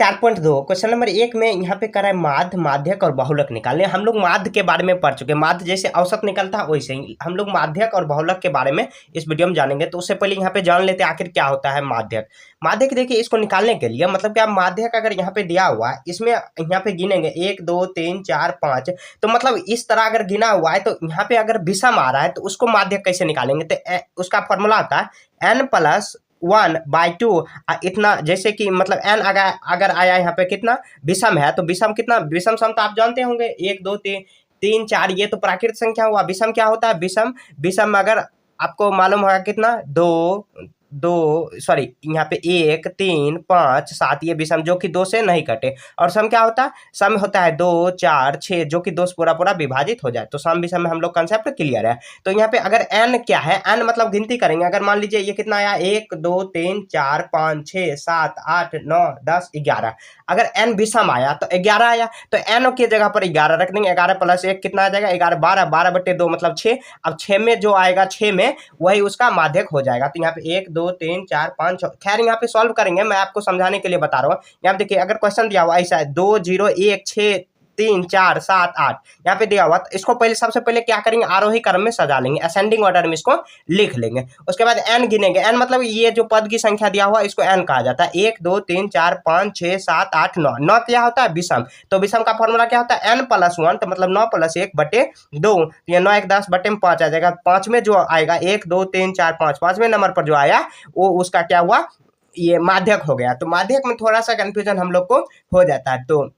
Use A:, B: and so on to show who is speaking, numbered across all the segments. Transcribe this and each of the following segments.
A: 4.2 question number 1 में यहाँ पे करा है माध्य, माध्यक और बहुलक निकालने। हम लोग माध्य के बारे में पढ़ चुके हैं। माध्य जैसे औसत निकलता है वैसे ही हम लोग माध्यक और बहुलक के बारे में इस वीडियो में जानेंगे। तो उससे पहले यहाँ पे जान लेते हैं आखिर क्या होता है माध्यक। माध्यक देखिए, इसको निकालने के लिए मतलब क्या, माध्यक अगर यहाँ पे दिया हुआ है, इसमें यहाँ पे गिनेंगे 1 2 3 4 5, तो मतलब इस तरह अगर गिना हुआ है तो यहाँ पे अगर विषम आ रहा है तो उसको माध्यक कैसे निकालेंगे। तो उसका फॉर्मूला होता है n+1/2 इतना, जैसे कि मतलब n अगर आया यहाँ पे कितना विषम है तो विषम कितना, विषम सम तो आप जानते होंगे 1 2 3 4, ये तो प्राकृतिक संख्या हुआ। विषम क्या होता है, विषम विषम अगर आपको मालूम होगा कितना 2 सॉरी यहाँ पे 1 3 5 7, ये विषम जो कि 2 से नहीं कटे। और सम क्या होता है, सम होता है 2 4 6 जो कि 2 से पूरा पूरा विभाजित हो जाए। तो सम विषम में हम लोग कंसेप्ट क्लियर है। तो यहाँ पे अगर n क्या है, n मतलब गिनती करेंगे। अगर मान लीजिए ये कितना आया 1 2 3 4 5 6 7 8 9 10 11, अगर n विषम आया तो 11 आया, तो n की जगह पर 11 रख देंगे। 11 + 1 कितना आ जाएगा 11, 12 12/2 मतलब 6। अब 6 में जो आएगा 6 में वही उसका माध्यक हो जाएगा। तो यहाँ पे 1 2 3 4 5 6, खैर यहाँ पे सॉल्व करेंगे, मैं आपको समझाने के लिए बता रहा हूँ। यहाँ पे देखिए अगर क्वेश्चन दिया हुआ ऐसा है 2 0 1 6 3 4 7 8 यहाँ पे दिया हुआ, तो इसको पहले सबसे पहले क्या करेंगे, आरोही क्रम में सजा लेंगे, असेंडिंग ऑर्डर में इसको लिख लेंगे। उसके बाद n गिनेंगे। n मतलब ये जो पद की संख्या दिया हुआ इसको n कहा जाता है। 1 2 3 4 5 6 7 8 9, 9 क्या होता है विषम। तो विषम का फॉर्मूला क्या होता है n+1, तो मतलब 9 + 1/2, ये 9 1 10/5 आ जाएगा। 5 में जो आएगा 1 2 3 4 5, 5वें नंबर पर जो आया वो उसका क्या हुआ, ये माध्यक हो गया। तो माध्यक में थोड़ा सा कंफ्यूजन हम लोग को हो जाता है। तो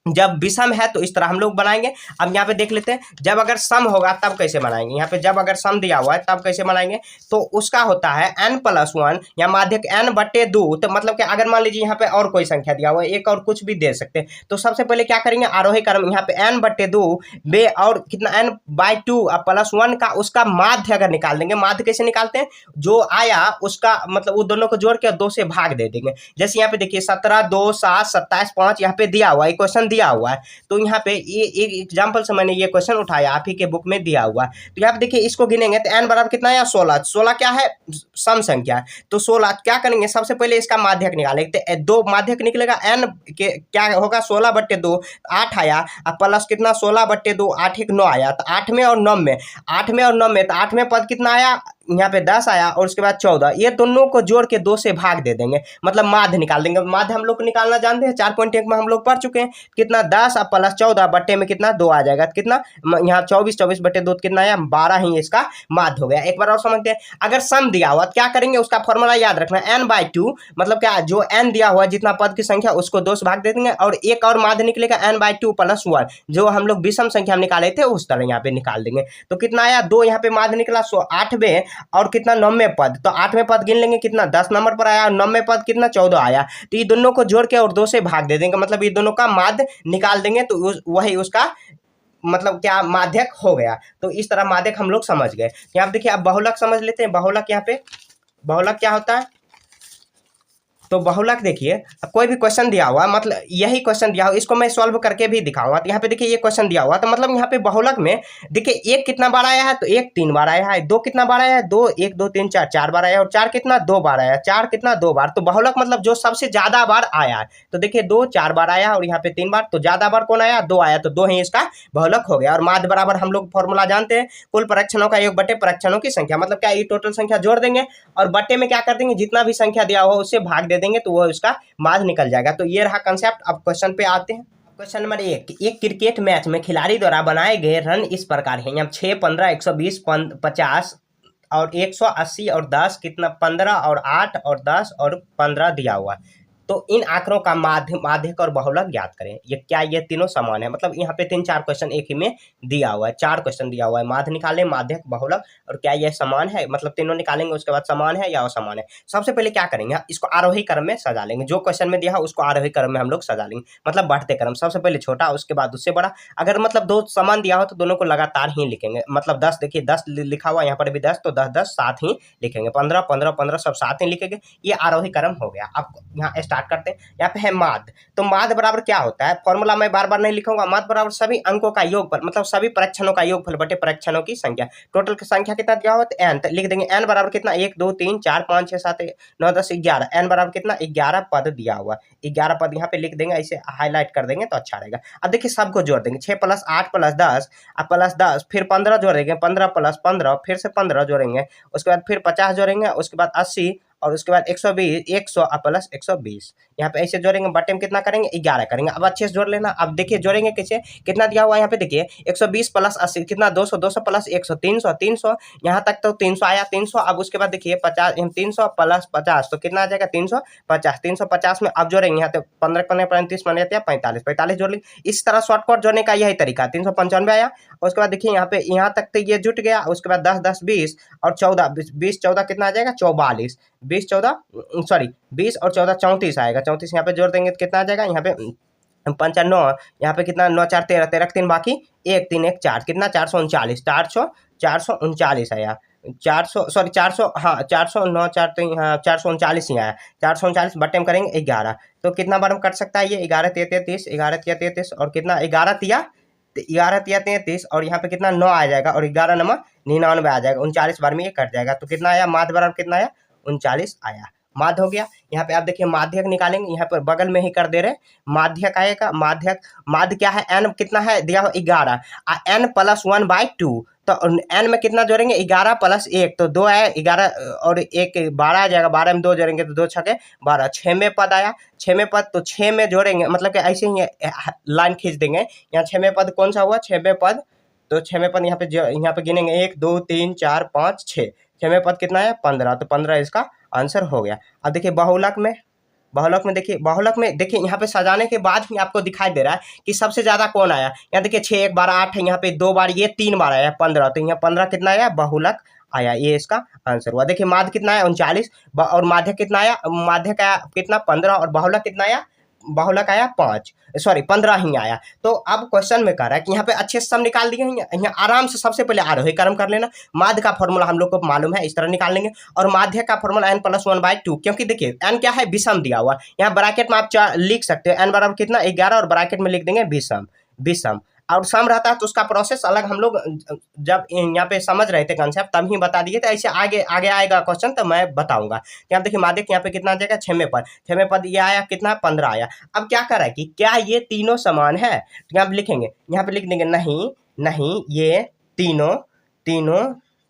A: जब विषम है तो इस तरह हम लोग बनाएंगे। अब यहाँ पे देख लेते हैं जब अगर सम होगा तब कैसे बनाएंगे। यहाँ पे जब अगर सम दिया हुआ है तब कैसे बनाएंगे, तो उसका होता है n+1 या माध्यक n/2। तो मतलब कि अगर मान लीजिए यहाँ पे और कोई संख्या दिया हुआ है, एक और कुछ भी दे सकते हैं, तो सबसे पहले क्या करेंगे, आरोही क्रम यहाँ पे n/2 बे और कितना n/2 +1 का उसका माध्य अगर निकाल देंगे। माध्य कैसे निकालते हैं, जो आया उसका मतलब वो दोनों को जोड़ के 2 से भाग दे देंगे। जैसे यहाँ पे देखिए 17 2 7 27 5 यहाँ पे दिया हुआ है, क्वेश्चन दिया हुआ है। तो यहाँ पे ये एक एग्जांपल से मैंने ये क्वेश्चन उठाया, आप ही के बुक में दिया हुआ है। तो यहाँ पे देखिए इसको गिनेंगे तो n बराबर कितना है 16। 16 क्या है, सम संख्या है। तो 16 क्या करेंगे, सबसे पहले इसका माध्यक निकालेंगे। तो 2 माध्यक निकलेगा, n के क्या होगा 16/2, 8 आया, अब प्लस कितना 16/2 8 1 9 आया। तो 8 में और 9 में, 8 में और 9 में, तो 8 में पद कितना आया, यहाँ पे 10 आया और उसके बाद 14, ये दोनों को जोड़ के 2 से भाग दे देंगे, मतलब माध्य निकाल देंगे। माध्य हम लोग को निकालना जानते हैं, 4.1 में हम लोग पढ़ चुके हैं। कितना 10 अब +14 बट्टे में कितना 2 आ जाएगा। कितना यहाँ 24 24/2 कितना आया 12 ही इसका माध्य हो गया। एक बार और समझते हैं, अगर सम दिया हुआ क्या करेंगे, उसका फॉर्मूला याद रखना n/2, मतलब क्या जो n दिया हुआ जितना पद की संख्या उसको 2 से भाग दे देंगे और एक और माध्य निकलेगा n/2 + 1, जो हम लोग विषम संख्या निकाले थे उस तरह यहाँ पे निकाल देंगे। तो कितना आया 2 यहाँ पे माध्य निकला 8वें और कितना 9वें पद, तो 8वें पद गिन लेंगे कितना 10 नंबर पर आया और 9वें पद कितना 14 आया। तो ये दोनों को जोड़ के और 2 से भाग दे देंगे, मतलब ये दोनों का माध्य निकाल देंगे, तो वही उसका मतलब क्या माध्यक हो गया। तो इस तरह माध्यक हम लोग समझ गए। यहाँ पे देखिए अब बहुलक समझ लेते हैं। बहुलक यहाँ पे बहुलक क्या होता है, तो बहुलक देखिए कोई भी क्वेश्चन दिया हुआ, मतलब यही क्वेश्चन दिया हुआ, इसको मैं सॉल्व करके भी दिखाऊंगा। तो यहाँ पे देखिए ये क्वेश्चन दिया हुआ, तो मतलब यहाँ पे बहुलक में देखिए 1 कितना बार आया है, तो 1 3 बार आया है। 2 कितना बार आया है, 2 1 2 3 4 4 बार आया है। और 4 कितना 2 बार आया है। 4 कितना 2 बार। तो बहुलक मतलब जो सबसे ज्यादा बार आया है। तो देखिए 2 4 बार आया और यहाँ पे 3 बार, तो ज्यादा बार कौन आया 2 आया, तो 2 ही इसका बहुलक हो गया। और माध्य बराबर हम लोग फॉर्मूला जानते हैं, कुल परीक्षणों का योग बटे परीक्षणों की संख्या, मतलब क्या ये टोटल संख्या जोड़ देंगे और बट्टे में क्या कर देंगे, जितना भी संख्या दिया हुआ उससे भाग दे देंगे, तो वो इसका माध्य निकल जाएगा। तो ये रहा कंसेप्ट। अब क्वेश्चन पे आते हैं। क्वेश्चन नंबर 1, एक क्रिकेट मैच में खिलाड़ी द्वारा बनाए गए रन इस प्रकार हैं। यहाँ 6 15 120 50 और 180 और 10 कितना 15 और 8 और 10 और 15 दिया हुआ है। तो इन आंकड़ों का माध्यक और बहुलक ज्ञात करें। ये क्या ये तीनों समान है, मतलब यहाँ पे 3 4 क्वेश्चन एक ही में दिया हुआ है। 4 क्वेश्चन दिया हुआ है, माध्य निकालें, माध्यक बहुलक, और क्या ये समान है, मतलब तीनों निकालेंगे उसके बाद समान है या असमान है। सबसे पहले क्या करेंगे, इसको आरोही क्रम में सजा लेंगे। जो क्वेश्चन में दिया है उसको आरोही क्रम में हम लोग सजा लेंगे, मतलब बढ़ते क्रम, सबसे पहले छोटा उसके बाद उससे बड़ा। अगर मतलब 2 समान दिया हो तो दोनों को लगातार ही लिखेंगे। मतलब 10 देखिए 10 लिखा हुआ, यहाँ पर भी 10, तो 10 10 साथ ही लिखेंगे। 15 15 15 सब साथ ही लिखेंगे। ये आरोही क्रम हो गया। अब यहाँ स्टार्ट करते हैं। यहाँ पे है माध्य, तो माध्य बराबर क्या होता है, फॉर्मूला मैं बार बार नहीं लिखूंगा। माध्य बराबर सभी अंकों का योगफल, मतलब सभी परीक्षणों का योगफल बटे परीक्षणों की संख्या। टोटल की संख्या कितना दिया हुआ है, एन, तो लिख देंगे एन बराबर कितना, 1 2 3 4 5 6 7 9 10 11, एन बराबर कितना 11 पद दिया हुआ, 11 पद यहाँ पे लिख देंगे, ऐसे हाईलाइट कर देंगे तो अच्छा रहेगा। अब देखिए सबको जोड़ देंगे, 6 + 8 + 10 अब +10, फिर 15 जोड़ेंगे, 15 + 15 फिर से 15 जोड़ेंगे, उसके बाद फिर 50 जोड़ेंगे, उसके बाद 80 और उसके बाद 120, 100 प्लस 120, यहाँ पे ऐसे जोड़ेंगे, बटे में कितना करेंगे 11 करेंगे। अब अच्छे से जोड़ लेना। अब देखिए जोड़ेंगे कैसे, कितना दिया हुआ है यहाँ पे देखिए 120 + 80 कितना 200, 200 + 100 300, 300 यहाँ तक तो 300 आया 300। अब उसके बाद देखिए 50, 300 + 50 तो कितना आ जाएगा 350, 350 में अब जोड़ेंगे यहाँ पे 15 15 35 बन जाते हैं 45, 45 जोड़ लेंगे। इस तरह शॉर्टकट जोड़ने का यही तरीका, 395 आया। उसके बाद देखिए यहाँ पे यहाँ तक तो ये जुट गया। उसके बाद 10 10 20 और 14 20 14 कितना आ जाएगा 44, 20 14 सॉरी 20 और 14 34 आएगा। 34 यहाँ पे जोड़ देंगे तो कितना आ जाएगा, यहाँ पे 95, यहाँ पे कितना 9 4 13 13 3 बाकी 1 3 1 4 कितना 439, 439 आया। 400 सॉरी 400 हाँ 400 9 4 3 हाँ 439 ही आया। 439 बटे में करेंगे 11, तो कितना बार में कट सकता है ये 11 3 33, 11 3 33 और कितना 11 तिया 33 और यहाँ पे कितना 9 आ जाएगा और 11 9 99 आ जाएगा। 39 बार में ये कट जाएगा, तो कितना आया माध्य बराबर कितना आया 39 आया। माध्य हो गया। यहाँ पे आप देखिए माध्यक निकालेंगे, यहाँ पर बगल में ही कर दे रहे माध्यक आएगा। माध्यक माध्य क्या है, एन कितना है दिया हो 11 एन + 1/2, तो एन में कितना जोड़ेंगे 11 + 1 तो 2 आया 11 और 1 12 आ जाएगा। 12 में 2 जोड़ेंगे तो 2 छके 12, 6 में पद आया। 6 में पद तो 6 में जोड़ेंगे, मतलब कि ऐसे ही लाइन खींच देंगे। यहाँ 6 में पद कौन सा हुआ 6 में पद, तो 6 में पद यहाँ पे गिनेंगे 1 2 3 4 5 6, 6 में पद कितना है 15, तो 15 इसका आंसर हो गया। अब देखिए बहुलक में, बहुलक में देखिए यहाँ पे सजाने के बाद ही आपको दिखाई दे रहा है कि सबसे ज्यादा कौन आया। यहाँ देखिए 6 1 बार 8 है, यहाँ पे 2 बार ये 3 बार आया 15, तो यहाँ 15 कितना आया बहुलक आया, ये इसका आंसर हुआ। देखिए माध्य कितना आया 39 और माध्य कितना आया, माध्य का कितना 15 और बहुलक कितना आया, बहुलक आया 5 सॉरी 15 ही आया। तो अब क्वेश्चन में कह रहा है कि यहाँ पे अच्छे से सब निकाल दिए हैं। यहाँ आराम से सबसे पहले आरोही क्रम कर लेना। माध्य का फॉर्मूला हम लोग को मालूम है, इस तरह निकाल लेंगे। और माध्य का फॉर्मूला n + 1/2, क्योंकि देखिए n क्या है विषम दिया हुआ, यहाँ ब्रैकेट में आप लिख सकते हो n बराबर कितना 11 और ब्रैकेट में लिख देंगे विषम, विषम और सम रहता है तो उसका प्रोसेस अलग हम लोग जब यहाँ पे समझ रहे थे कंसेप्ट तब ही बता दिए थे। ऐसे आगे आगे आएगा क्वेश्चन तो मैं बताऊंगा। यहाँ देखिए माध्यक यहाँ पे कितना आ जाएगा 6 में पद, 6 में पद ये आया कितना 15 आया। अब क्या कर रहा है कि क्या ये तीनों समान है, तो यहाँ पे लिखेंगे, यहाँ पे लिख देंगे नहीं नहीं ये तीनों तीनों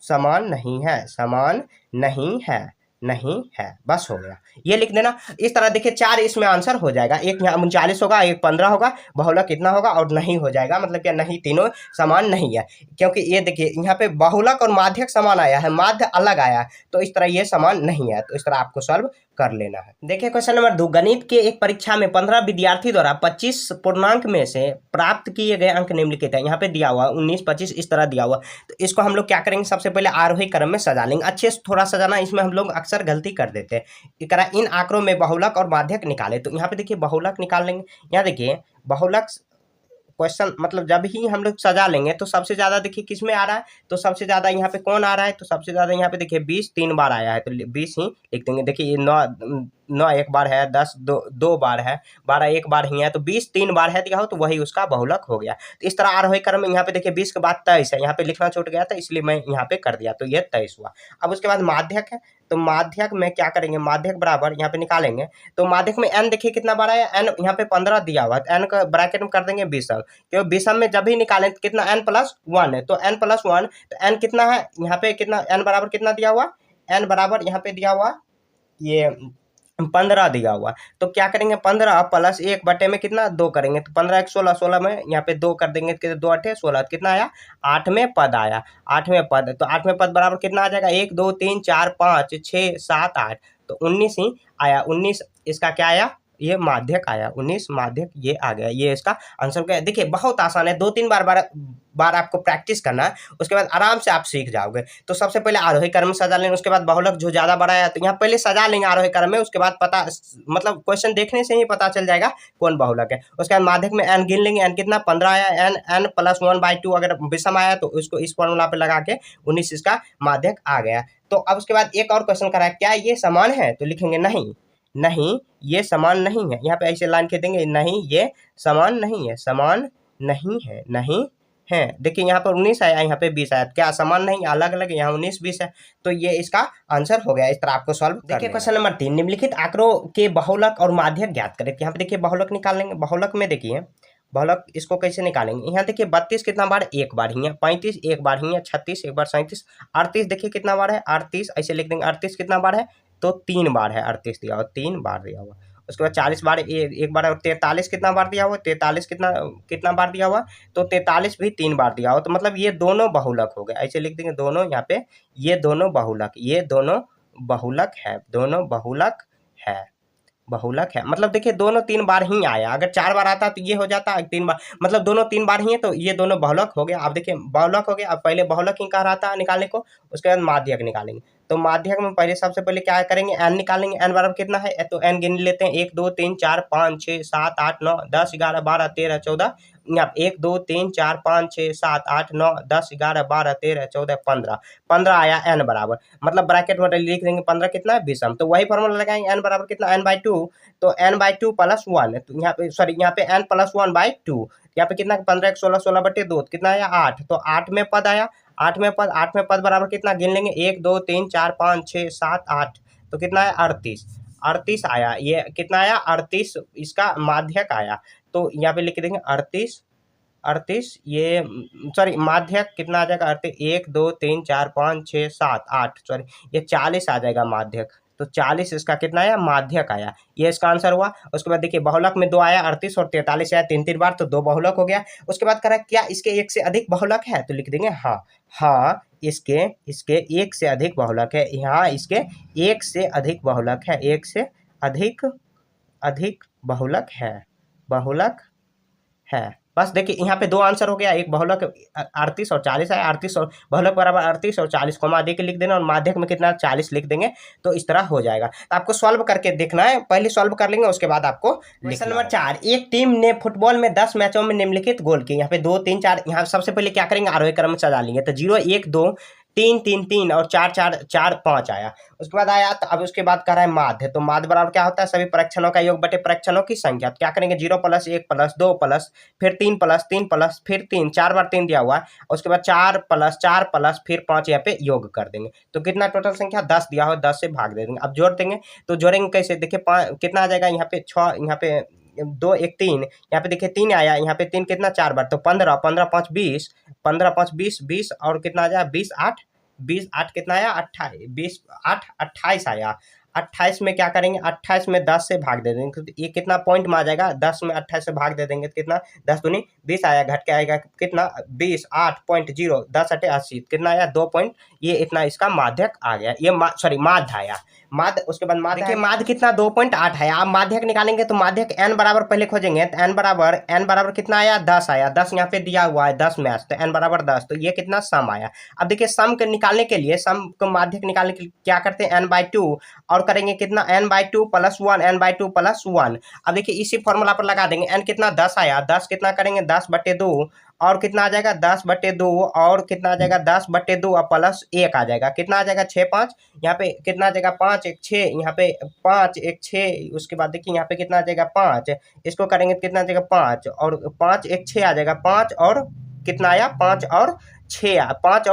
A: समान नहीं है, समान नहीं है, नहीं है, बस हो गया ये लिख देना। इस तरह देखिए 4 इसमें आंसर हो जाएगा, एक यहाँ 39 होगा, एक 15 होगा, बहुलक कितना होगा और नहीं हो जाएगा, मतलब क्या नहीं तीनों समान नहीं है। क्योंकि ये देखिए यहाँ पे बहुलक और माध्यक समान आया है, माध्य अलग आया है, तो इस तरह ये समान नहीं है, तो इस तरह आपको सॉल्व कर लेना है। देखिए क्वेश्चन नंबर 2, गणित के एक परीक्षा में 15 विद्यार्थी द्वारा 25 पूर्णांक में से प्राप्त किए गए अंक निम्नलिखित है। यहाँ पे दिया हुआ 19 25 इस तरह दिया हुआ, तो इसको हम लोग क्या करेंगे सबसे पहले आरोही क्रम में सजा लेंगे। अच्छे से थोड़ा सजाना, इसमें हम लोग अक्सर गलती कर देते हैं। इन आंकड़ों में बहुलक और माध्यक निकाले, तो यहाँ पे देखिए बहुलक निकाल लेंगे। यहाँ देखिए बहुलक क्वेश्चन मतलब जब ही हम लोग सजा लेंगे तो सबसे ज्यादा देखिए किस में आ रहा है, तो सबसे ज्यादा यहाँ पे कौन आ रहा है, तो सबसे ज्यादा यहाँ पे देखिए 20 3 बार आया है, तो 20 ही लिख देंगे। देखिए ये 9 1 बार है, 10 2 बार है, 12 1 बार ही है, तो 20 3 बार है दिया हो तो वही उसका बहुलक हो गया। तो इस तरह आरोही क्रम में यहाँ पे देखिए 20 के बाद 23 है, यहाँ पे लिखना छूट गया था इसलिए मैं यहाँ पे कर दिया, तो ये 23 हुआ। अब उसके बाद माध्यक है, तो माध्यक में क्या करेंगे, माध्यक बराबर यहाँ पे निकालेंगे, तो माध्यक में n देखिए कितना बार आया, n यहाँ पे 15 दिया हुआ है, n का ब्रैकेट में कर देंगे विषम, क्योंकि विषम में जब भी निकालें तो कितना n + 1 है, तो n + 1 तो n कितना है यहाँ पे कितना n बराबर कितना दिया हुआ, n बराबर यहाँ पे दिया हुआ ये 15 दिया हुआ, तो क्या करेंगे 15 + 1 बटे में कितना 2 करेंगे, तो 15 1 16, 16 में यहाँ पे 2 कर देंगे, 2 8 16, कितना आया 8वें पद आया, 8वें पद, तो 8वें पद बराबर कितना आ जाएगा 1 2 3 4 5 6 7 8, तो 19 ही आया। 19 इसका क्या आया, ये माध्यक आया, 19 माध्यक ये आ गया, ये इसका आंसर क्या है। देखिए बहुत आसान है, 2-3 बार आपको प्रैक्टिस करना है, उसके बाद आराम से आप सीख जाओगे। तो सबसे पहले आरोही क्रम में सजा लेंगे, उसके बाद बहुलक जो ज्यादा बड़ा है तो यहाँ पहले सजा लेंगे आरोही क्रम में, उसके बाद पता मतलब क्वेश्चन देखने से ही पता चल जाएगा कौन बहुलक है। उसके बाद माध्यक में n गिन लेंगे, n कितना 15 आया, n + 1/2 अगर विषम आया तो उसको इस फॉर्मूला पे लगा के 19 इसका माध्यक आ गया। तो अब उसके बाद एक और क्वेश्चन करा है, क्या ये समान है, तो लिखेंगे नहीं, नहीं ये समान नहीं है। यहाँ पे ऐसे लाइन खींच देंगे, नहीं ये समान नहीं है, समान नहीं है, नहीं है। देखिए यहाँ पर 19 आया, यहाँ पे 20 आया, क्या समान नहीं, अलग अलग, यहाँ 19 20 है, तो ये इसका आंसर हो गया। इस तरह आपको सॉल्व कर। देखिए क्वेश्चन नंबर 3, निम्नलिखित आंकड़ों के बहुलक और माध्यक ज्ञात करें। यहाँ पे देखिए बहुलक निकाल लेंगे। बहुलक में देखिए बहुलक इसको कैसे निकालेंगे, यहाँ देखिए 32 कितना बार, एक बार ही है, 35 एक बार ही है, 36 एक बार, 37, 38 देखिए कितना बार है, 38 ऐसे लिख देंगे, 38 कितना बार है, तो 3 बार है, 38 दिया हुआ, 3 बार दिया हुआ। उसके बाद 40 बार एक बार, और 43 कितना बार दिया हुआ, 43 कितना बार दिया हुआ, तो 43 भी 3 बार दिया हुआ। तो मतलब ये दोनों बहुलक हो गए, ऐसे लिख देंगे दोनों, यहाँ पे ये दोनों बहुलक, ये दोनों बहुलक है, दोनों बहुलक है, बहुलक है। मतलब देखिए दोनों 3 बार ही आया, अगर 4 बार आता तो ये हो जाता 3 बार, मतलब दोनों 3 बार ही है, तो ये दोनों बहुलक हो गया। अब देखिए बहुलक हो गया, अब पहले बहुलक ही कह रहा था निकालने को, उसके बाद माध्यक निकालेंगे। तो माध्यक में पहले सबसे पहले क्या करेंगे, एन निकालेंगे। एन बराबर कितना है, तो एन गिन लेते हैं, 1 2 3 4 5 6 7 8 9 10 11 12 13 14, यहाँ 1 2 3 4 5 6 7 8 9 10 11 12 13 14 15, 15 आया एन बराबर, मतलब ब्रैकेट में लिख देंगे 15 कितना है, विषम। तो वही फॉर्मूला लगाएंगे, एन बराबर कितना, एन बाई 2, तो एन बाई 2 प्लस 1, तो यहाँ पे सॉरी यहाँ पे एन प्लस 1 बाई 2, यहाँ पे कितना 15 1 16 16 बटे 2 कितना आया 8, तो 8 में पद आया, 8 में पद बराबर कितना गिन लेंगे, 1 2 3 4 5 6 7 8, तो कितना है 38, 38 आया, ये कितना आया 38, इसका माध्यक आया। तो यहाँ पे लिख देंगे 38, 38 ये सॉरी माध्यक कितना आ जाएगा, 38 1 2 3 4 5 6 7 8 सॉरी ये 40 आ जाएगा माध्यक, तो 40 इसका कितना आया, माध्यक आया, ये इसका आंसर हुआ। उसके बाद देखिए बहुलक में 2 आया, 38 और 43 आया, 3 बार, तो 2 बहुलक हो गया। उसके बाद करा क्या इसके एक से अधिक बहुलक है, तो लिख देंगे हाँ, हाँ इसके एक से अधिक बहुलक है, यहाँ इसके एक से अधिक बहुलक है, एक से अधिक बहुलक है, बहुलक है। बस देखिए यहाँ पे 2 आंसर हो गया, एक बहुलक 38 और 40 है, 38 और बहुलक बराबर 38 और 40 को दे के लिख देना, और माध्यक में कितना 40 लिख देंगे, तो इस तरह हो जाएगा। तो आपको सॉल्व करके देखना है, पहले सॉल्व कर लेंगे उसके बाद आपको। क्वेश्चन नंबर 4, एक टीम ने फुटबॉल में 10 मैचों में निम्नलिखित गोल किए। यहाँ पे 2 3 4, यहाँ सबसे पहले क्या करेंगे, आरोही क्रम में सजा लेंगे, तो 0 1 2 3 3 3 और 4 4 4 5 आया। उसके बाद आया, तो अब उसके बाद कह रहा है माध्य, तो माध्य बराबर क्या होता है, सभी परीक्षणों का योग बटे परीक्षणों की संख्या। तो क्या करेंगे, 0 प्लस 1 प्लस 2 प्लस फिर 3 प्लस 3 प्लस फिर 3, 4 बार 3 दिया हुआ है, उसके बाद 4 प्लस फिर 5 यहाँ पे योग कर देंगे, तो कितना टोटल संख्या 10 दिया हुआ, 10 से भाग दे देंगे। अब जोड़ देंगे, तो जोड़ेंगे कैसे, देखिए कितना आ जाएगा, यहाँ पे 6, यहाँ पे 2 1 3, यहाँ पे देखिए 3 आया, यहाँ पे 3 कितना 4 बार, तो 15 15 5 20, 15 5 20 20 और कितना आ जाए 20 8, 20 8 कितना आया 28, 20 8 28 आया। 28 में क्या करेंगे, 28 में 10 से भाग दे देंगे, तो ये कितना पॉइंट में आ जाएगा, 10 में 28 से भाग दे देंगे तो कितना 10 दूनी 20 आया, घट के आएगा कितना 20 8.0 10 अटे 80, कितना आया 2 पॉइंट, ये इतना इसका माध्यक आ गया, ये सॉरी माध्य आया, माध्य। उसके बाद माध्य, देखिए माध्य कितना 2.8 है। आप माध्यक निकालेंगे तो माध्यक n बराबर पहले खोजेंगे, तो n बराबर कितना आया 10 आया, 10 यहाँ पे दिया हुआ है 10 मैच, तो n बराबर 10, तो ये कितना सम आया। अब देखिए सम के निकालने के लिए, सम को माध्यक निकालने के लिए क्या करते हैं, n/2 और करेंगे कितना n/2 प्लस 1, n/2 प्लस 1। अब देखिए इसी फॉर्मूला पर लगा देंगे, n कितना 10 आया, 10 कितना करेंगे 10/2 और कितना आ जाएगा 10/2 और कितना आ जाएगा 10/2 और प्लस 1 आ जाएगा, कितना आ जाएगा 6 5, यहाँ पे कितना आ जाएगा 5 1 6, यहाँ पे 5 1 6, उसके बाद देखिए यहाँ पे कितना आ जाएगा 5, इसको करेंगे कितना आ जाएगा 5 और 5 1 6 आ जाएगा, 5 और कितना आया 5 और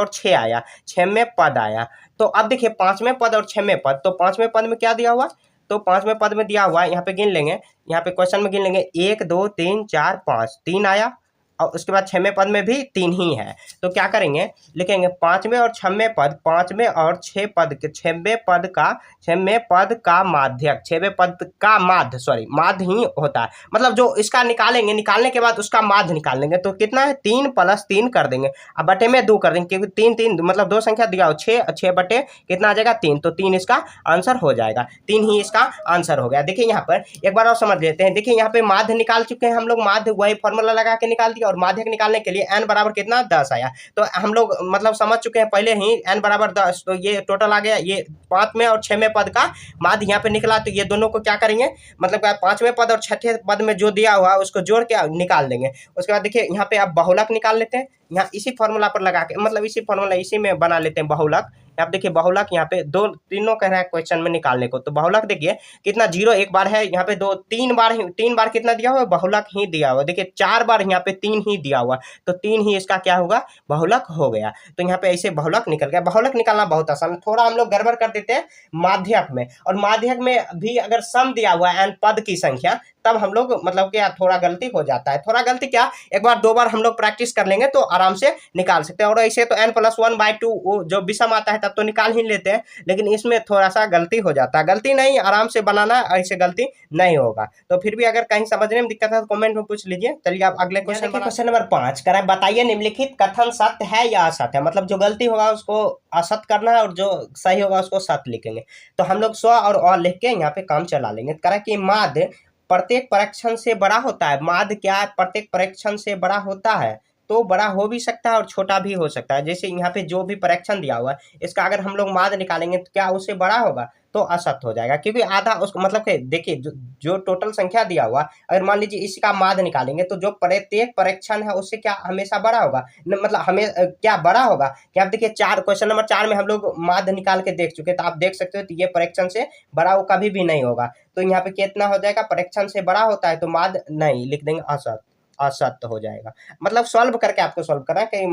A: 6 आया, 6 में पद आया। तो अब देखिए 5वें पद और 6वें पद, तो 5वें पद में क्या दिया हुआ, तो 5वें पद में दिया हुआ है, यहाँ पे गिन लेंगे, यहाँ पे क्वेश्चन में गिन लेंगे 1 2 3 4 5, 3 आया, और उसके बाद 6वें पद में भी 3 ही है। तो क्या करेंगे, लिखेंगे 5वें और 6वें पद, 5वें और 6 पद के 6वें पद का माध्यक, 6वें पद का माध्य, सॉरी माध्य ही होता है, मतलब जो इसका निकालेंगे, निकालने के बाद उसका माध्य निकाल लेंगे, तो कितना है 3 प्लस 3 कर देंगे, अब बटे में 2 कर देंगे, क्योंकि 3 3 मतलब 2 संख्या दिया हो, 6 बटे कितना आ जाएगा 3, तो 3 इसका आंसर हो जाएगा, 3 ही इसका आंसर हो गया। देखिए यहाँ पर एक बार और समझ लेते हैं, देखिए यहाँ पे माध्य निकाल चुके हैं हम लोग, माध्य वही फॉर्मूला लगा के निकाल दिया, और माध्यक निकालने के लिए n बराबर कितना 10 आया, तो हम लोग मतलब समझ चुके हैं पहले ही n बराबर 10, तो ये टोटल आ गया, ये 5वें और 6वें पद का माध्य यहाँ पे निकला, तो ये दोनों को क्या करेंगे, मतलब 5वें पद और 6ठे पद में जो दिया हुआ उसको जोड़ के निकाल देंगे। उसके बाद देखिए यहाँ पे आप बहुलक निकाल लेते हैं, यहाँ इसी फॉर्मूला पर लगा के, मतलब इसी फॉर्मूला इसी में बना लेते हैं बहुलक, यहाँ पे देखिए बहुलक, यहाँ पे दो तीनों कह रहा है क्वेश्चन में निकालने को। तो बहुलक देखिए कितना, 0 एक बार है, यहाँ पे दो तीन बार कितना दिया हुआ है, बहुलक ही दिया हुआ। देखिए 4 बार यहाँ पे 3 ही दिया हुआ, तो 3 ही इसका क्या होगा, बहुलक हो गया। तो यहाँ पे ऐसे बहुलक निकल गया। बहुलक निकालना बहुत आसान, थोड़ा हम लोग गड़बड़ कर देते हैं माध्यक में, और माध्यक में भी अगर सम दिया हुआ है एंड पद की संख्या, तब हम लोग मतलब क्या थोड़ा गलती हो जाता है। थोड़ा गलती क्या, एक बार दो बार हम लोग प्रैक्टिस कर लेंगे तो आराम से निकाल सकते हैं। और ऐसे तो n+1/2 जो विषम आता है तब तो निकाल ही लेते हैं, लेकिन इसमें थोड़ा सा गलती हो जाता है। गलती नहीं, आराम से बनाना, ऐसे गलती नहीं होगा। तो फिर भी अगर कहीं समझने में दिक्कत है तो कमेंट में पूछ लीजिए। चलिए आप अगले क्वेश्चन नंबर 5 करें। बताइए निम्नलिखित कथन सत्य है या असत्य है। मतलब जो गलती होगा उसको असत्य करना है और जो सही होगा उसको सत्य लिखेंगे। तो हम लोग स्व और अ लिख के यहाँ पे काम चला लेंगे। करें कि माध्य प्रत्येक परीक्षण से बड़ा होता है। माध्य क्या प्रत्येक परीक्षण से बड़ा होता है, तो बड़ा हो भी सकता है और छोटा भी हो सकता है। जैसे यहाँ पे जो भी परीक्षण दिया हुआ है इसका अगर हम लोग माध्य निकालेंगे तो क्या उससे बड़ा होगा, तो असत्य हो जाएगा। क्योंकि आधा उसको मतलब कि देखिए जो टोटल संख्या दिया हुआ, अगर मान लीजिए इसका माध्य निकालेंगे तो जो प्रत्येक परीक्षण है उससे क्या हमेशा बड़ा होगा, मतलब हमें क्या बड़ा होगा। क्या आप देखिए क्वेश्चन नंबर 4 में हम लोग माध्य निकाल के देख चुके, तो आप देख सकते हो तो ये परीक्षण से बड़ा वो कभी भी नहीं होगा। तो यहाँ पे कितना हो जाएगा, परीक्षण से बड़ा होता है तो माध्य नहीं लिख देंगे, असत्य, असत्य हो जाएगा। मतलब सॉल्व करके आपको सॉल्व करना है कि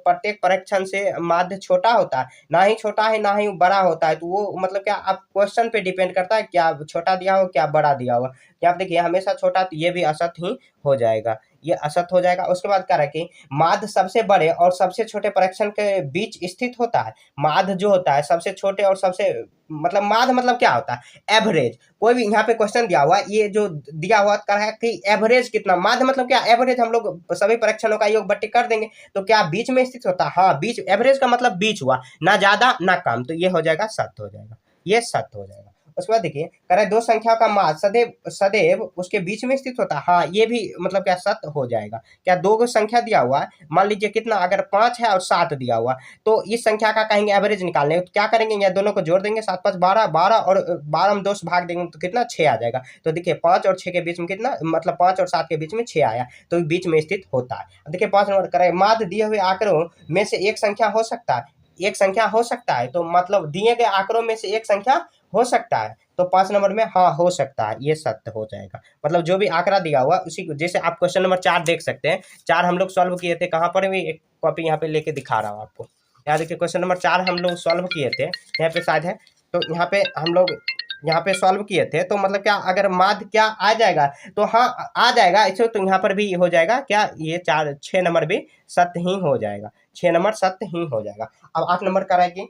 A: प्रत्येक परीक्षण से माध्य छोटा होता है, ना ही छोटा है ना ही बड़ा होता है। तो वो मतलब क्या आप क्वेश्चन पे डिपेंड करता है, क्या छोटा दिया हो क्या बड़ा दिया हुआ। क्या आप देखिए हमेशा छोटा, तो ये भी असत्य ही हो जाएगा, ये असत्य हो जाएगा। उसके बाद क्या रखें, माध्य सबसे बड़े और सबसे छोटे परीक्षण के बीच स्थित होता है। माध्य जो होता है सबसे छोटे और सबसे, मतलब माध्य मतलब क्या होता है, एवरेज। कोई भी यहाँ पे क्वेश्चन दिया हुआ है, ये जो दिया हुआ कर है कि एवरेज कितना, माध्य मतलब क्या, एवरेज हम लोग सभी परीक्षणों का योग बट्टी कर देंगे तो क्या बीच में स्थित होता है। हाँ बीच, एवरेज का मतलब बीच हुआ, ना ज्यादा ना कम, तो ये हो जाएगा सत्य हो जाएगा, ये सत्य हो जाएगा। उसके बाद देखिए कह रहे दो संख्याओं का माध्य सदैव सदैव उसके बीच में स्थित होता है। हाँ ये भी मतलब क्या सत्य हो जाएगा। क्या दो संख्या दिया हुआ है, मान लीजिए कितना, अगर 5 है और 7 दिया हुआ, तो इस संख्या का कहेंगे एवरेज निकालने, तो क्या करेंगे, या दोनों को जोड़ देंगे, 7 5 12, 12 और 12 में 2 से भाग देंगे तो कितना, 6 आ जाएगा। तो देखिए 5 और 6 के बीच में कितना, मतलब 5 और 7 के बीच में 6 आया, तो बीच में स्थित होता है। देखिए 5 नंबर करें, माध्य दिए हुए आंकड़ों में से एक संख्या हो सकता है, एक संख्या हो सकता है, तो मतलब दिए गए आंकड़ों में से एक संख्या हो सकता है, तो 5 नंबर में हाँ हो सकता है, ये सत्य हो जाएगा। मतलब जो भी आंकड़ा दिया हुआ उसी को, जैसे आप क्वेश्चन नंबर 4 देख सकते हैं, 4 हम लोग सॉल्व किए थे, कहाँ पर भी एक कॉपी यहाँ पे लेके दिखा रहा हूँ आपको। यहाँ देखिए क्वेश्चन नंबर 4 हम लोग सॉल्व किए थे, यहाँ पे शायद है, तो यहाँ पे हम लोग यहाँ पे सॉल्व किए थे। तो मतलब क्या अगर माध्य क्या आ जाएगा, तो हाँ आ जाएगा ऐसे, तो यहाँ पर भी हो जाएगा क्या, ये 6 नंबर भी सत्य ही हो जाएगा, 6 नंबर सत्य ही हो जाएगा। अब 8 नंबर करा कि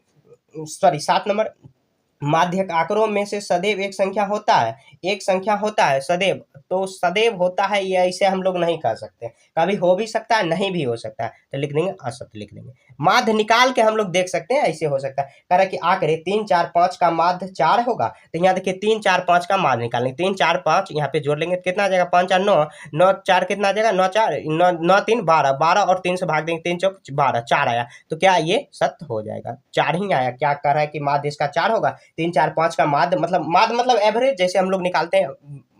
A: सॉरी 7 नंबर, माध्यक आंकड़ों में से सदैव एक संख्या होता है, एक संख्या होता है सदैव, तो सदैव होता है ये ऐसे हम लोग नहीं कह सकते, कभी हो भी सकता है नहीं भी हो सकता है, तो लिख देंगे असत्य लिख देंगे। माध्य निकाल के हम लोग देख सकते हैं, ऐसे हो सकता है, कह रहा कि आंकड़े 3 4 5 का माध्य 4 होगा, तो यहाँ देखिए 3 4 5 का माध्य निकालेंगे, 3 4 5 यहाँ पे जोड़ लेंगे, कितना आ जाएगा, 5 4 9, 9 4 कितना आ जाएगा, 9 4 9 3 12, 12 और 3 से भाग देंगे, 3 चौक 12, 4 आया, तो क्या ये सत्य हो जाएगा, 4 ही आया। क्या कह रहा है कि माध्य इसका 4 होगा, 3 4 5 का माध्य मतलब एवरेज, जैसे हम लोग निकालते हैं,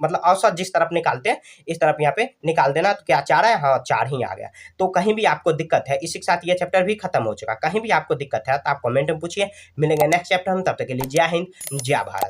A: मतलब औसत जिस तरफ निकालते हैं इस तरफ यहाँ पे निकाल देना, तो क्या 4 है, हाँ 4 ही आ गया। तो कहीं भी आपको दिक्कत है, इसी के साथ ये चैप्टर भी खत्म हो चुका, कहीं भी आपको दिक्कत है तो आप कमेंट में पूछिए। मिलेंगे नेक्स्ट चैप्टर हम, तब तक के लिए जय हिंद जय भारत।